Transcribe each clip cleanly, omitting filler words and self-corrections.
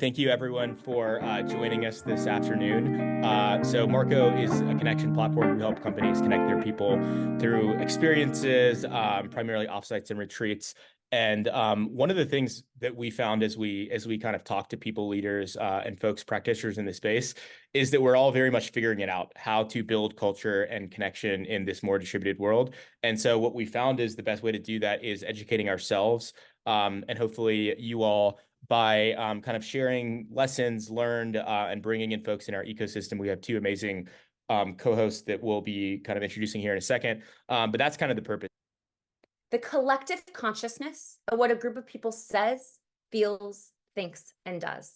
Thank you, everyone, for joining us this afternoon. So Marco is a connection platform. We help companies connect their people through experiences, primarily offsites and retreats. And one of the things that we found as we kind of talk to people leaders and folks, practitioners in the space, is that we're all very much figuring it out, how to build culture and connection in this more distributed world. And so what we found is the best way to do that is educating ourselves, and hopefully you all, by kind of sharing lessons learned and bringing in folks in our ecosystem. We have two amazing co-hosts that we'll be kind of introducing here in a second, but that's kind of the purpose. The collective consciousness of what a group of people says, feels, thinks, and does.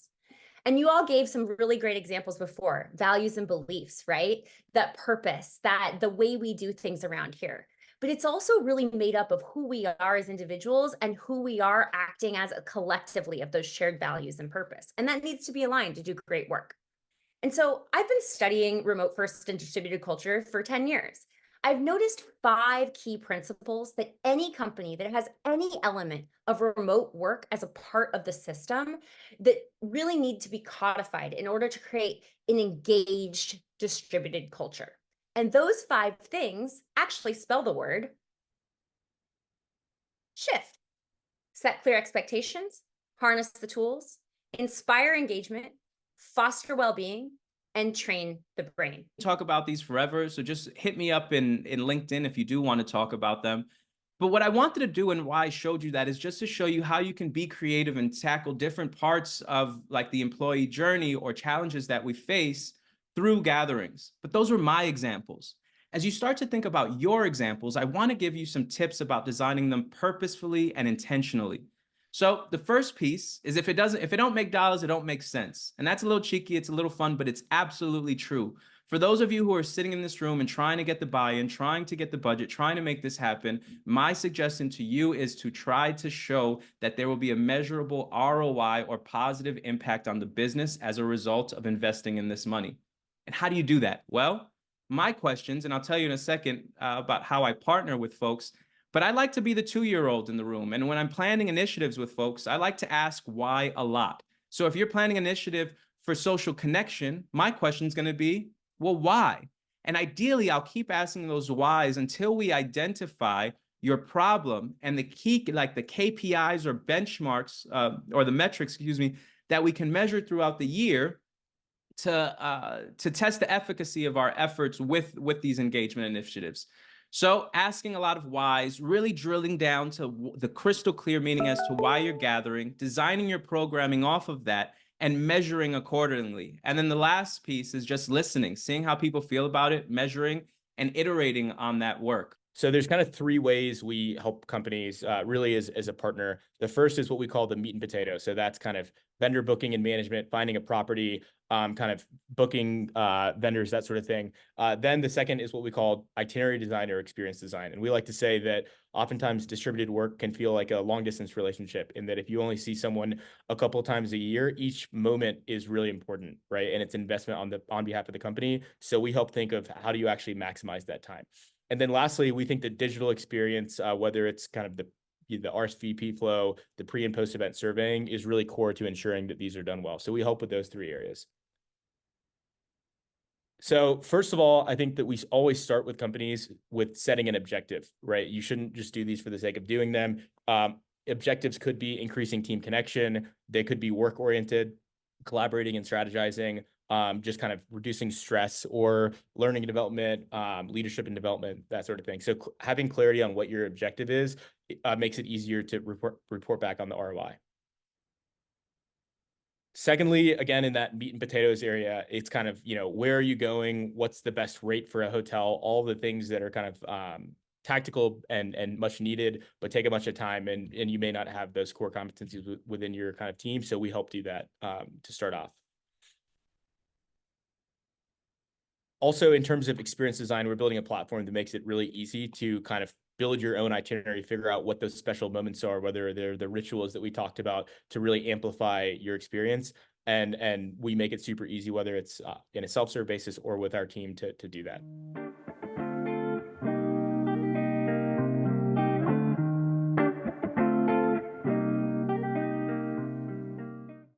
And you all gave some really great examples before, values and beliefs, right? That purpose, that the way we do things around here. But it's also really made up of who we are as individuals and who we are acting as a collectively of those shared values and purpose. And that needs to be aligned to do great work. And so I've been studying remote first and distributed culture for 10 years. I've noticed 5 key principles that any company that has any element of remote work as a part of the system that really need to be codified in order to create an engaged distributed culture. And those 5 things actually spell the word shift. Set clear expectations, harness the tools, inspire engagement, foster well-being, and train the brain. Talk about these forever, so just hit me up in LinkedIn if you do want to talk about them. But what I wanted to do and why I showed you that is just to show you how you can be creative and tackle different parts of like the employee journey or challenges that we face through gatherings. But those were my examples. As you start to think about your examples, I want to give you some tips about designing them purposefully and intentionally. So the first piece is if it don't make dollars, it don't make sense. And that's a little cheeky, it's a little fun, but it's absolutely true. For those of you who are sitting in this room and trying to get the buy-in, trying to get the budget, trying to make this happen, my suggestion to you is to try to show that there will be a measurable ROI or positive impact on the business as a result of investing in this money. And how do you do that? Well, my questions, and I'll tell you in a second about how I partner with folks, but I like to be the 2-year-old in the room. And when I'm planning initiatives with folks, I like to ask why a lot. So if you're planning an initiative for social connection, my question is going to be, well, why? And ideally, I'll keep asking those whys until we identify your problem and the key, like the KPIs or benchmarks or the metrics, excuse me, that we can measure throughout the year to test the efficacy of our efforts with these engagement initiatives. So asking a lot of whys, really drilling down to the crystal clear meaning as to why you're gathering, designing your programming off of that, and measuring accordingly. And then the last piece is just listening, seeing how people feel about it, measuring, and iterating on that work. So there's kind of 3 ways we help companies really as a partner. The first is what we call the meat and potato. So that's kind of vendor booking and management, finding a property, kind of booking vendors, that sort of thing. Then the second is what we call itinerary design or experience design. And we like to say that oftentimes distributed work can feel like a long distance relationship, in that if you only see someone a couple of times a year, each moment is really important, right? And it's investment on behalf of the company. So we help think of how do you actually maximize that time. And then lastly, we think the digital experience, whether it's kind of the RSVP flow, the pre and post event surveying, is really core to ensuring that these are done well. So we help with those 3 areas. So first of all, I think that we always start with companies with setting an objective, right? You shouldn't just do these for the sake of doing them. Objectives could be increasing team connection. They could be work-oriented, collaborating and strategizing, just kind of reducing stress, or learning and development, leadership and development, that sort of thing. So having clarity on what your objective is makes it easier to report back on the ROI. Secondly, again, in that meat and potatoes area, it's kind of, where are you going? What's the best rate for a hotel? All the things that are kind of tactical and much needed, but take a bunch of time, and you may not have those core competencies within your kind of team. So we help do that to start off. Also, in terms of experience design, we're building a platform that makes it really easy to kind of build your own itinerary, figure out what those special moments are, whether they're the rituals that we talked about, to really amplify your experience. And we make it super easy, whether it's in a self-serve basis or with our team to do that.